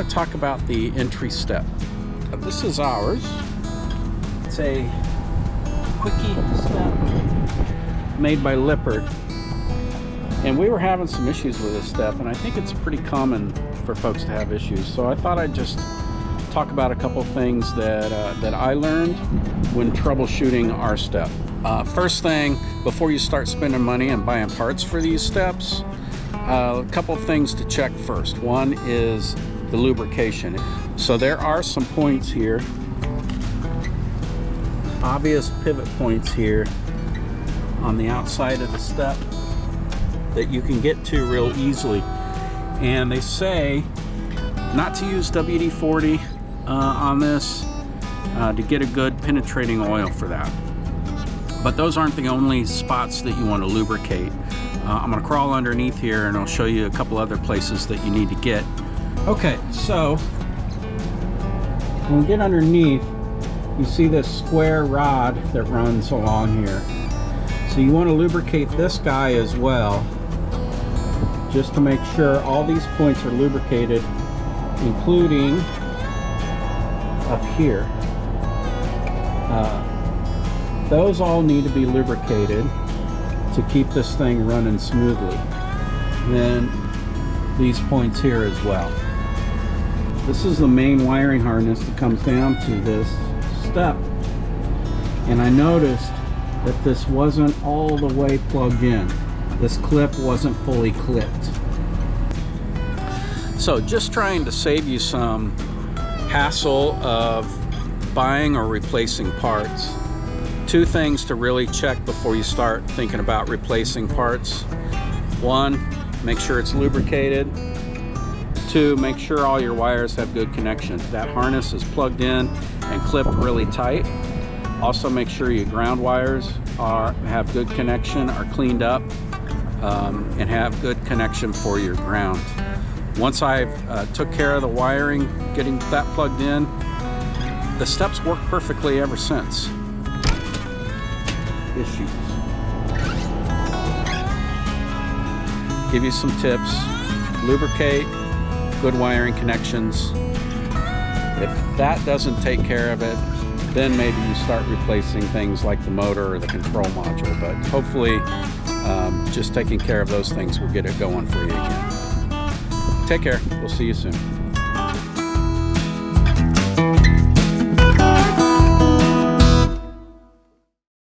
to talk about the entry step. This is ours. It's a quickie step made by Lippert. And we were having some issues with this step, and I think it's pretty common for folks to have issues. So I thought I'd just talk about a couple things that I learned when troubleshooting our step. First thing, before you start spending money and buying parts for these steps, a couple things to check first. One is the lubrication. So there are some points here, obvious pivot points here on the outside of the step that you can get to real easily. And they say not to use WD-40 on this to get a good penetrating oil for that. But those aren't the only spots that you want to lubricate. I'm going to crawl underneath here and I'll show you a couple other places that you need to get. Okay, so when we get underneath, you see this square rod that runs along here. So you want to lubricate this guy as well, just to make sure all these points are lubricated, including up here. Those all need to be lubricated to keep this thing running smoothly. Then these points here as well. This is the main wiring harness that comes down to this step. And I noticed that this wasn't all the way plugged in. This clip wasn't fully clipped. So just trying to save you some hassle of buying or replacing parts. Two things to really check before you start thinking about replacing parts. One, make sure it's lubricated. Two, make sure all your wires have good connection. That harness is plugged in and clipped really tight. Also make sure your ground wires have good connection, are cleaned up, and have good connection for your ground. Once I took care of the wiring, getting that plugged in, the steps work perfectly ever since. Issues. Give you some tips. Lubricate, good wiring connections. If that doesn't take care of it, then maybe you start replacing things like the motor or the control module. But hopefully, just taking care of those things will get it going for you again. Take care. We'll see you soon.